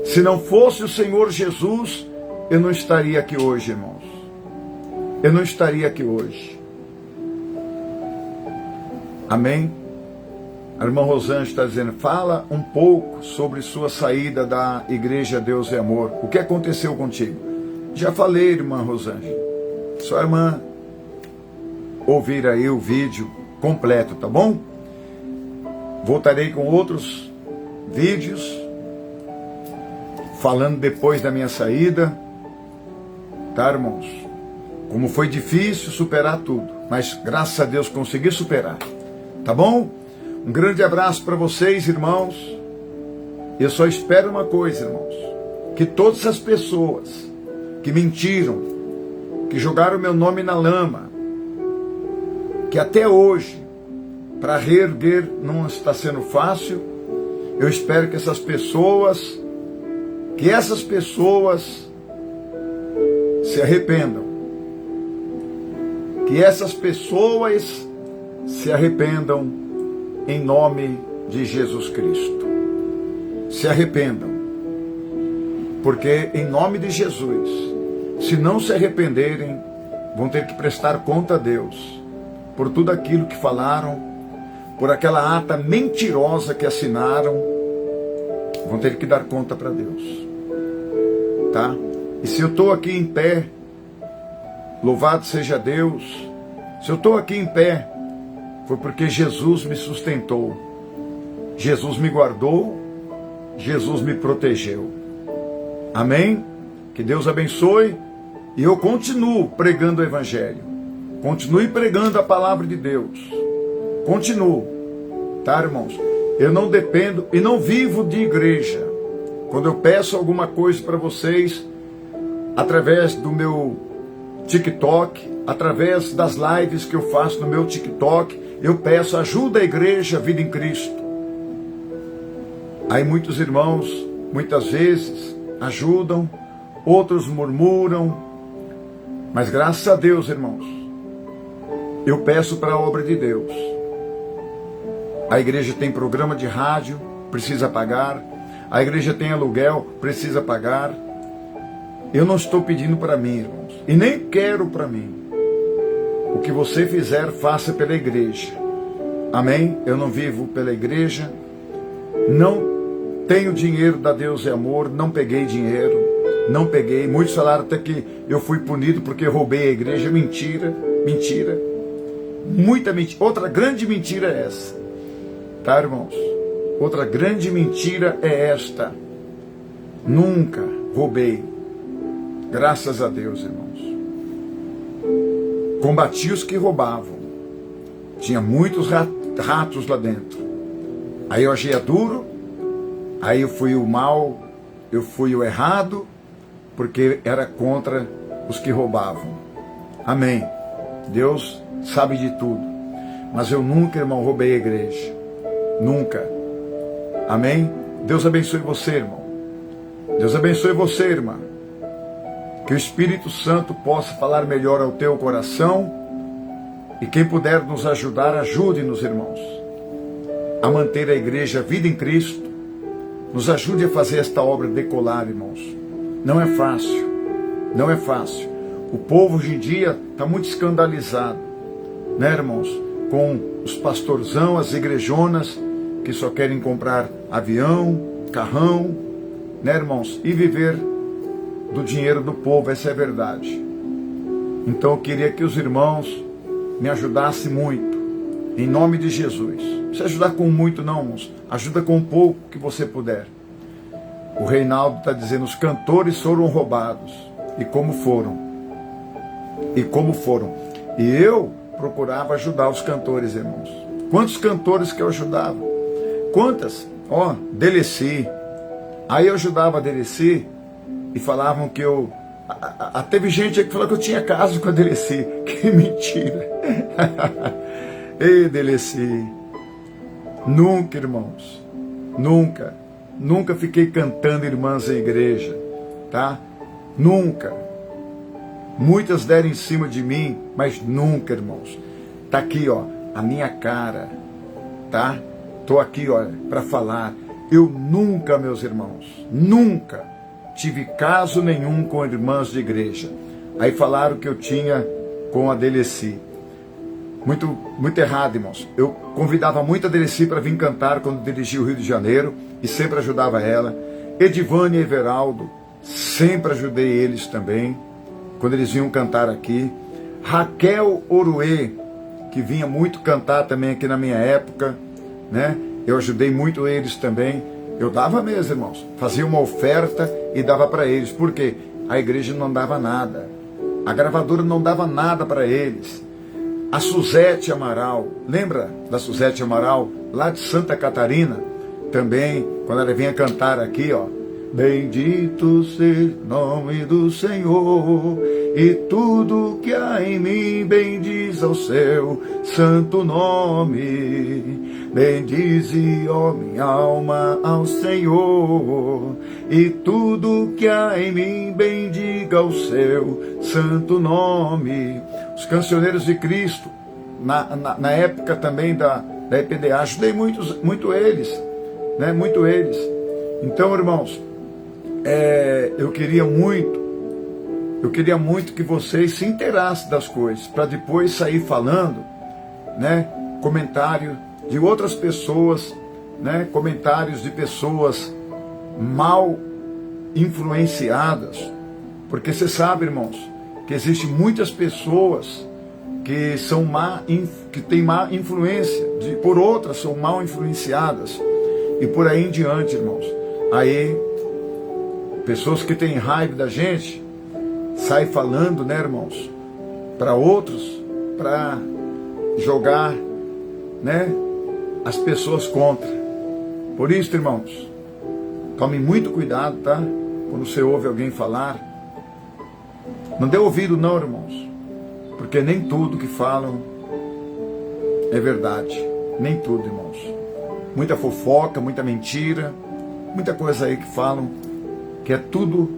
Se não fosse o Senhor Jesus, eu não estaria aqui hoje, irmãos. Eu não estaria aqui hoje. Amém? A irmã Rosângela está dizendo, fala um pouco sobre sua saída da Igreja Deus é Amor. O que aconteceu contigo? Já falei, irmã Rosângela. Só a irmã ouvir aí o vídeo completo, tá bom? Voltarei com outros vídeos, falando depois da minha saída. Tá, irmãos? Como foi difícil superar tudo, mas graças a Deus consegui superar. Tá bom? Um grande abraço para vocês, irmãos. Eu só espero uma coisa, irmãos. Que todas as pessoas que mentiram, que jogaram meu nome na lama, que até hoje, para reerguer não está sendo fácil, eu espero que essas pessoas se arrependam. Que essas pessoas se arrependam em nome de Jesus Cristo. Se arrependam. Porque em nome de Jesus, se não se arrependerem, vão ter que prestar conta a Deus por tudo aquilo que falaram, por aquela ata mentirosa que assinaram, vão ter que dar conta para Deus. Tá? E se eu estou aqui em pé, louvado seja Deus, se eu estou aqui em pé, foi porque Jesus me sustentou, Jesus me guardou, Jesus me protegeu. Amém? Que Deus abençoe e eu continuo pregando o Evangelho. Continue pregando a palavra de Deus. Continuo. Tá, irmãos? Eu não dependo e não vivo de igreja. Quando eu peço alguma coisa para vocês, através do meu TikTok, através das lives que eu faço no meu TikTok, eu peço ajuda à igreja Vida em Cristo. Aí muitos irmãos, muitas vezes, ajudam, outros murmuram, mas graças a Deus, irmãos, eu peço para a obra de Deus. A igreja tem programa de rádio, precisa pagar. A igreja tem aluguel, precisa pagar. Eu não estou pedindo para mim, irmãos, e nem quero para mim. O que você fizer, faça pela igreja. Amém? Eu não vivo pela igreja, não tenho dinheiro da Deus é Amor, não peguei dinheiro, não peguei. Muitos falaram até que eu fui punido porque roubei a igreja. Mentira, mentira. Muita mentira. Outra grande mentira é essa. Tá, irmãos? Outra grande mentira é esta. Nunca roubei. Graças a Deus, irmãos. Combati os que roubavam. Tinha muitos ratos lá dentro. Aí eu agia duro. Aí eu fui o mal, eu fui o errado, porque era contra os que roubavam. Amém. Deus sabe de tudo. Mas eu nunca, irmão, roubei a igreja. Nunca. Amém? Deus abençoe você, irmão. Deus abençoe você, irmã. Que o Espírito Santo possa falar melhor ao teu coração. E quem puder nos ajudar, ajude-nos, irmãos, a manter a igreja Vida em Cristo. Nos ajude a fazer esta obra decolar, irmãos. Não é fácil. Não é fácil. O povo hoje em dia está muito escandalizado, né, irmãos? Com os pastorzão, as igrejonas, que só querem comprar avião, carrão, né, irmãos? E viver do dinheiro do povo, essa é a verdade. Então eu queria que os irmãos me ajudassem muito, em nome de Jesus. Não precisa ajudar com muito não, irmãos. Ajuda com pouco que você puder. O Reinaldo está dizendo, os cantores foram roubados. E como foram? E como foram? E eu procurava ajudar os cantores, irmãos. Quantos cantores que eu ajudava? Quantas? Ó, Deleci. Aí eu ajudava a Deleci e falavam que eu... Teve gente que falou que eu tinha caso com a Deleci. Que mentira. Ei, Deleci. Nunca, irmãos. Nunca. Nunca fiquei cantando irmãs em igreja. Tá? Nunca. Muitas deram em cima de mim, mas nunca, irmãos. Tá aqui, ó, a minha cara. Tá? Tô aqui, ó, para falar. Eu nunca, meus irmãos, nunca tive caso nenhum com irmãs de igreja. Aí falaram que eu tinha com a Deleci. Muito errado, irmãos. Eu convidava muito a Deleci para vir cantar quando dirigia o Rio de Janeiro e sempre ajudava ela. Edivane e Everaldo, sempre ajudei eles também, quando eles vinham cantar aqui. Raquel Oruê, que vinha muito cantar também aqui na minha época, né? Eu ajudei muito eles também. Eu dava mesmo, irmãos. Fazia uma oferta e dava para eles. Por quê? A igreja não dava nada. A gravadora não dava nada para eles. A Suzete Amaral, lembra da Suzete Amaral? Lá de Santa Catarina, também, quando ela vinha cantar aqui, ó. Bendito seja o nome do Senhor, e tudo que há em mim bendiz ao seu santo nome. Bendize, ó minha alma, ao Senhor, e tudo que há em mim bendiga ao seu santo nome. Os Cancioneiros de Cristo, na época também da IPDA, ajudei muito eles, né? Muito eles. Então, irmãos, eu queria muito que vocês se inteirassem das coisas, para depois sair falando, né, comentário de outras pessoas, né, comentários de pessoas mal influenciadas, porque você sabe, irmãos, que existem muitas pessoas que são que têm má influência, por outras são mal influenciadas, e por aí em diante, irmãos. Aí pessoas que têm raiva da gente, saem falando, né, irmãos, para outros, para jogar, né, as pessoas contra. Por isso, irmãos, tome muito cuidado, tá? Quando você ouve alguém falar, não dê ouvido não, irmãos, porque nem tudo que falam é verdade. Nem tudo, irmãos. Muita fofoca, muita mentira, muita coisa aí que falam que é tudo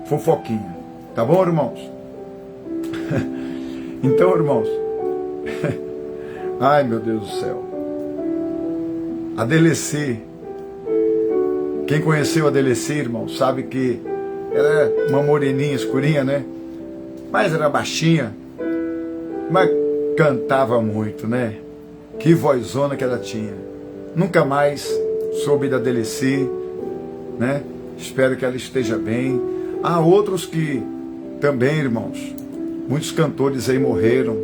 fofoquinha. Tá bom, irmãos? Então, irmãos, ai meu Deus do céu, A Deleci. Quem conheceu a Deleci, irmão, sabe que ela é uma moreninha escurinha, né? Mas era baixinha. Mas cantava muito, né? Que vozona que ela tinha. Nunca mais soube da Deleci, né? Espero que ela esteja bem. Há outros que também, irmãos, muitos cantores aí morreram.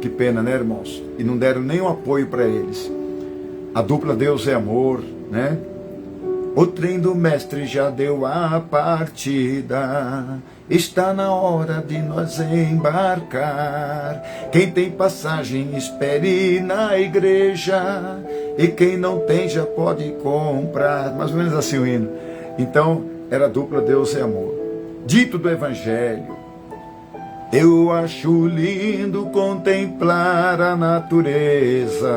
Que pena, né, irmãos? E não deram nenhum apoio para eles. A dupla Deus é Amor, né? O trem do mestre já deu a partida, está na hora de nós embarcar. Quem tem passagem espere na igreja, e quem não tem já pode comprar. Mais ou menos assim o hino. Então, era a dupla Deus é Amor. Dito do Evangelho, eu acho lindo contemplar a natureza,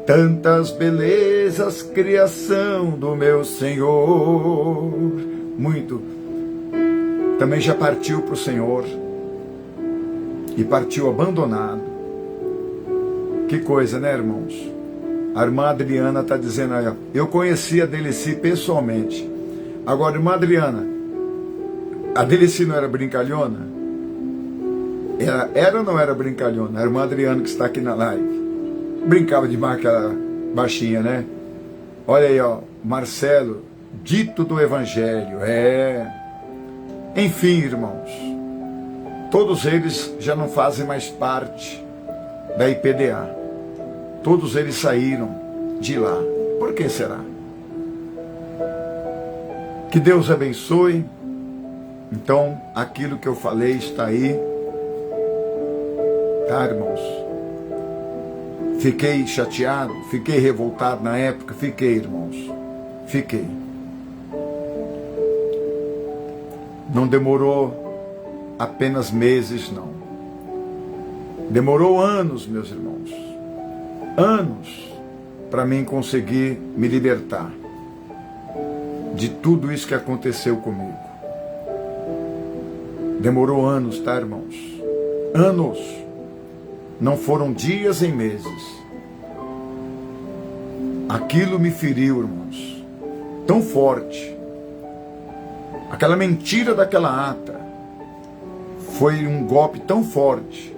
tantas belezas, criação do meu Senhor. Muito. Também já partiu para o Senhor. E partiu abandonado. Que coisa, né, irmãos? A irmã Adriana está dizendo aí, ó, eu conheci a Deleci pessoalmente. Agora, irmã Adriana, a Deleci não era brincalhona? Era ou não era brincalhona? A irmã Adriana que está aqui na live. Brincava demais aquela baixinha, né? Olha aí, ó, Marcelo, dito do Evangelho, Enfim, irmãos, todos eles já não fazem mais parte da IPDA. Todos eles saíram de lá. Por que será? Que Deus abençoe. Então, aquilo que eu falei está aí. Tá, irmãos? Fiquei chateado, fiquei revoltado na época, fiquei, irmãos, fiquei. Não demorou apenas meses, não. Demorou anos, meus irmãos, anos, para mim conseguir me libertar de tudo isso que aconteceu comigo. Demorou anos, tá, irmãos? Anos. Não foram dias nem meses. Aquilo me feriu, irmãos, tão forte. Aquela mentira daquela ata foi um golpe tão forte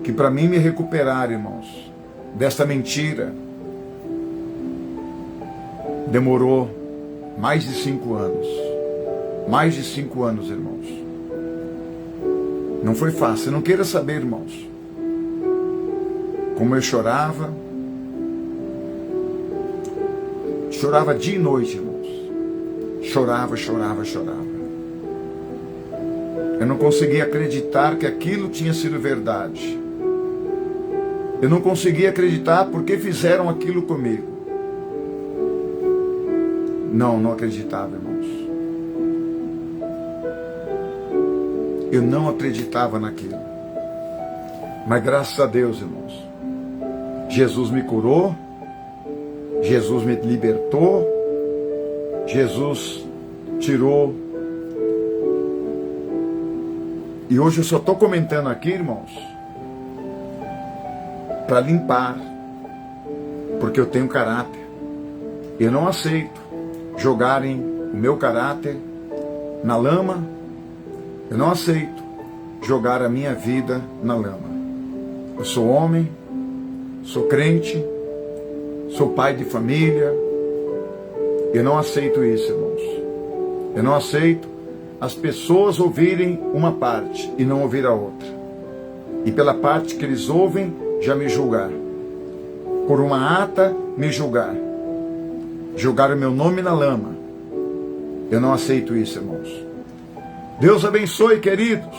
que para mim me recuperar, irmãos, dessa mentira, demorou mais de 5 anos. Mais de 5 anos, irmãos. Não foi fácil. Não queira saber, irmãos, como eu chorava. Chorava dia e noite, irmãos. Chorava. Eu não conseguia acreditar que aquilo tinha sido verdade. Eu não conseguia acreditar porque fizeram aquilo comigo. Não acreditava, irmãos. Eu não acreditava naquilo. Mas graças a Deus, irmãos, Jesus me curou, Jesus me libertou, Jesus tirou. E hoje eu só estou comentando aqui, irmãos, para limpar, porque eu tenho caráter. Eu não aceito jogarem o meu caráter na lama. Eu não aceito jogar a minha vida na lama. Eu sou homem, sou crente, sou pai de família. Eu não aceito isso, irmãos. Eu não aceito as pessoas ouvirem uma parte e não ouvir a outra. E pela parte que eles ouvem, já me julgar. Por uma ata, me julgar. Jogar o meu nome na lama. Eu não aceito isso, irmãos. Deus abençoe, queridos.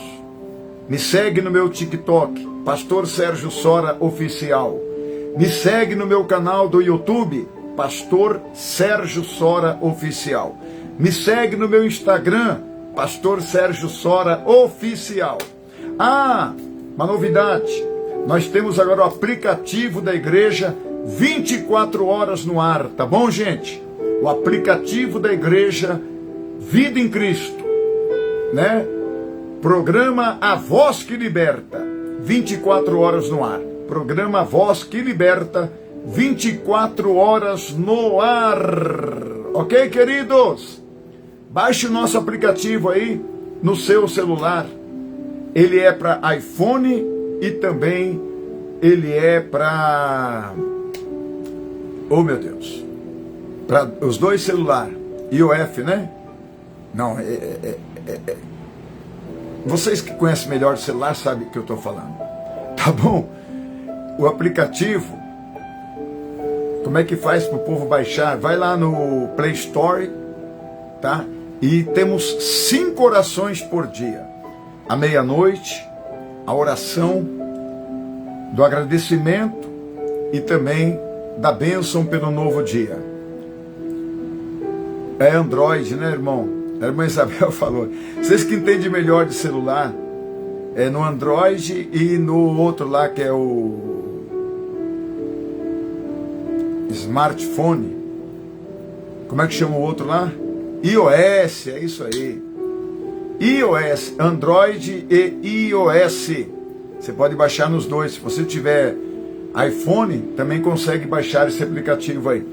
Me segue no meu TikTok, Pastor Sérgio Sora Oficial. Me segue no meu canal do YouTube, Pastor Sérgio Sora Oficial. Me segue no meu Instagram, Pastor Sérgio Sora Oficial. Ah, uma novidade. Nós temos agora o aplicativo da igreja 24 horas no ar, tá bom, gente? O aplicativo da igreja Vida em Cristo, né? Programa A Voz que Liberta, 24 horas no ar. Programa A Voz que Liberta, 24 horas no ar. Ok, queridos? Baixe o nosso aplicativo aí no seu celular. Ele é para iPhone e também ele é para... Oh, meu Deus. Para os dois celulares. iOS, né? Não, vocês que conhecem melhor o celular sabem o que eu estou falando. Tá bom? O aplicativo, como é que faz para o povo baixar? Vai lá no Play Store, tá? E temos 5 orações por dia. À meia-noite, a oração do agradecimento e também da bênção pelo novo dia. É Android, né, irmão? A irmã Isabel falou. Vocês que entendem melhor de celular, é no Android e no outro lá que é o smartphone. Como é que chama o outro lá? iOS, é isso aí. iOS, Android e iOS. Você pode baixar nos dois. Se você tiver iPhone, também consegue baixar esse aplicativo aí.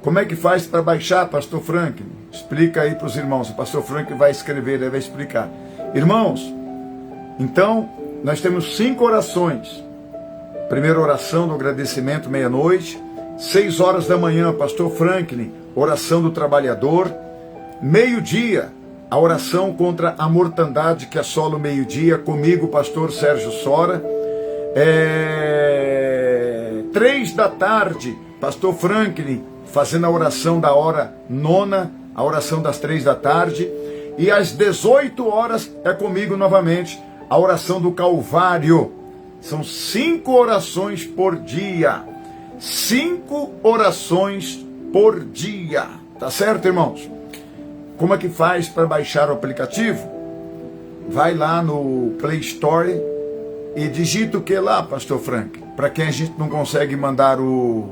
Como é que faz para baixar, Pastor Frank? Explica aí para os irmãos. O Pastor Frank vai escrever, ele vai explicar. Irmãos, então, nós temos 5 orações. Primeira oração do agradecimento, meia-noite. 6 horas da manhã, Pastor Franklin, oração do trabalhador. Meio-dia, a oração contra a mortandade que assola o meio-dia, comigo, Pastor Sérgio Sora. 3 da tarde, Pastor Franklin, fazendo a oração da hora 9, a oração das 3 da tarde. E às 18 horas é comigo novamente, a oração do Calvário. São 5 orações por dia. 5 orações por dia. Tá certo, irmãos? Como é que faz para baixar o aplicativo? Vai lá no Play Store e digita o que lá, Pastor Frank? Para quem a gente não consegue mandar o...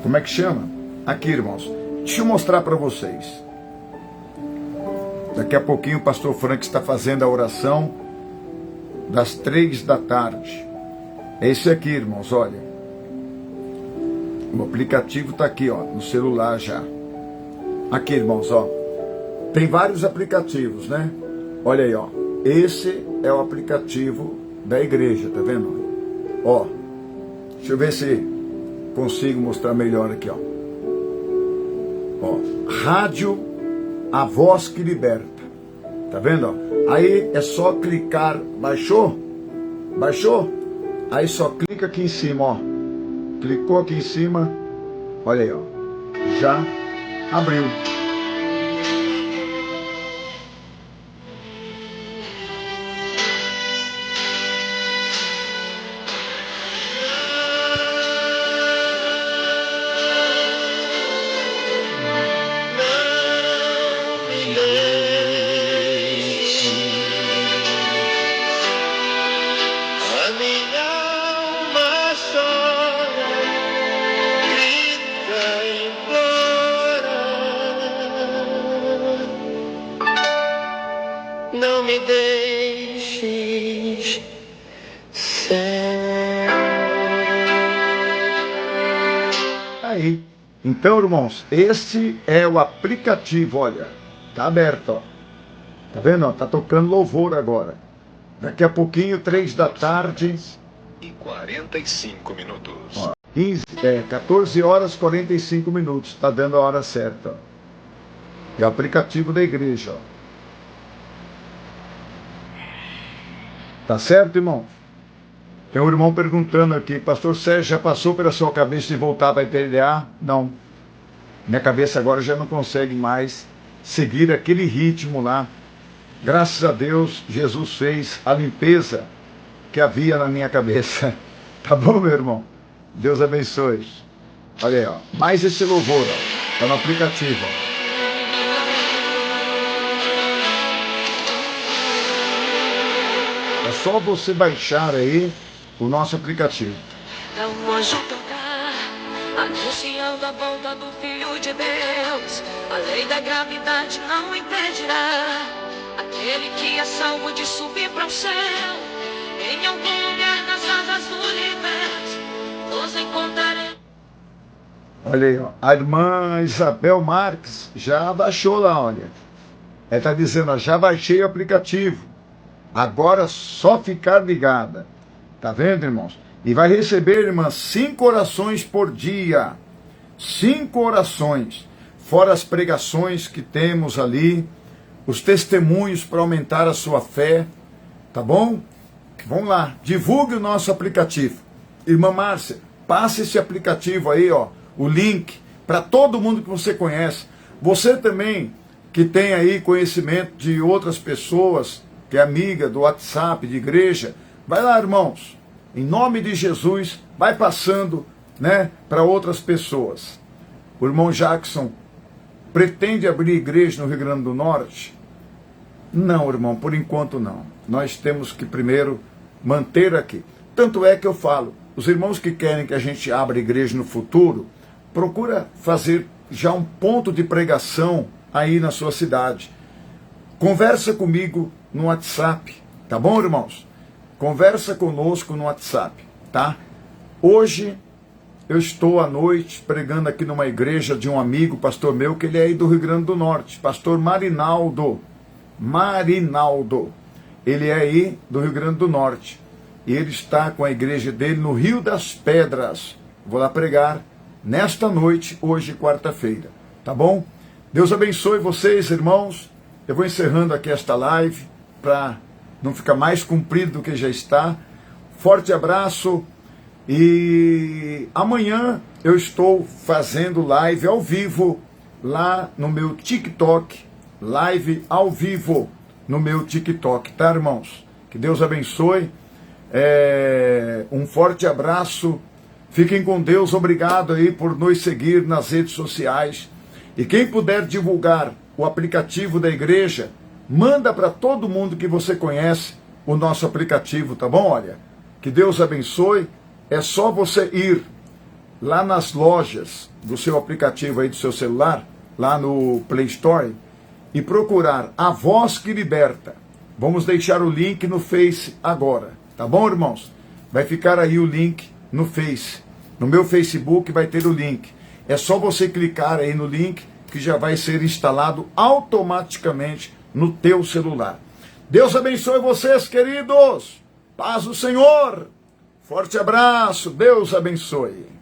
Como é que chama? Aqui, irmãos. Deixa eu mostrar para vocês. Daqui a pouquinho o Pastor Frank está fazendo a oração das 3 da tarde. É esse aqui, irmãos, olha. O aplicativo está aqui, ó, no celular já. Aqui, irmãos, ó. Tem vários aplicativos, né? Olha aí, ó. Esse é o aplicativo da igreja, tá vendo? Ó. Deixa eu ver se consigo mostrar melhor aqui, ó. Ó. Rádio A Voz que Liberta. Tá vendo, ó? Aí é só clicar. Baixou? Baixou? Aí só clica aqui em cima, ó. Clicou aqui em cima. Olha aí, ó. Já abriu. Não me deixes ser. Aí. Então, irmãos, esse é o aplicativo, olha. Tá aberto, ó. Tá vendo, ó? Tá tocando louvor agora. Daqui a pouquinho, 3 da tarde. E 45 minutos. Ó, 14 horas e 45 minutos. Tá dando a hora certa, ó. É o aplicativo da igreja, ó. Tá certo, irmão? Tem um irmão perguntando aqui, Pastor Sérgio, já passou pela sua cabeça de voltar para a IPDA? Não. Minha cabeça agora já não consegue mais seguir aquele ritmo lá. Graças a Deus, Jesus fez a limpeza que havia na minha cabeça. Tá bom, meu irmão? Deus abençoe. Olha aí, ó. Mais esse louvor, ó. Tá no aplicativo, ó. É só você baixar aí o nosso aplicativo. É um anjo tocar, anunciando a volta do Filho de Deus. A lei da gravidade não impedirá aquele que é salvo de subir para o céu. Em algum lugar nas asas do universo, você encontrarei. Olha aí, ó. A irmã Isabel Marques já baixou lá, olha. Ela está dizendo, ó, já baixei o aplicativo. Agora só ficar ligada. Tá vendo, irmãos? E vai receber, irmã, 5 orações por dia. 5 orações. Fora as pregações que temos ali, os testemunhos para aumentar a sua fé. Tá bom? Vamos lá, divulgue o nosso aplicativo. Irmã Márcia, passe esse aplicativo aí, ó, o link, para todo mundo que você conhece. Você também, que tem aí conhecimento de outras pessoas, que é amiga do WhatsApp, de igreja, vai lá, irmãos, em nome de Jesus, vai passando, né, para outras pessoas. O irmão Jackson pretende abrir igreja no Rio Grande do Norte? Não, irmão, por enquanto não. Nós temos que primeiro manter aqui. Tanto é que eu falo, os irmãos que querem que a gente abra igreja no futuro, procura fazer já um ponto de pregação aí na sua cidade. Conversa comigo no WhatsApp, tá bom, irmãos? Conversa conosco no WhatsApp, tá? Hoje eu estou à noite pregando aqui numa igreja de um amigo, pastor meu, que ele é aí do Rio Grande do Norte, pastor Marinaldo. Ele é aí do Rio Grande do Norte. E ele está com a igreja dele no Rio das Pedras. Vou lá pregar nesta noite, hoje, quarta-feira. Tá bom? Deus abençoe vocês, irmãos. Eu vou encerrando aqui esta live para não ficar mais comprido do que já está. Forte abraço. E amanhã eu estou fazendo live ao vivo lá no meu TikTok. Live ao vivo no meu TikTok, tá, irmãos? Que Deus abençoe. Um forte abraço. Fiquem com Deus. Obrigado aí por nos seguir nas redes sociais. E quem puder divulgar o aplicativo da igreja, manda para todo mundo que você conhece o nosso aplicativo, tá bom? Olha, que Deus abençoe. É só você ir lá nas lojas do seu aplicativo aí do seu celular, lá no Play Store, e procurar A Voz que Liberta. Vamos deixar o link no Face agora, tá bom, irmãos? Vai ficar aí o link no Face. No meu Facebook vai ter o link. É só você clicar aí no link que já vai ser instalado automaticamente no teu celular. Deus abençoe vocês, queridos. Paz do Senhor. Forte abraço. Deus abençoe.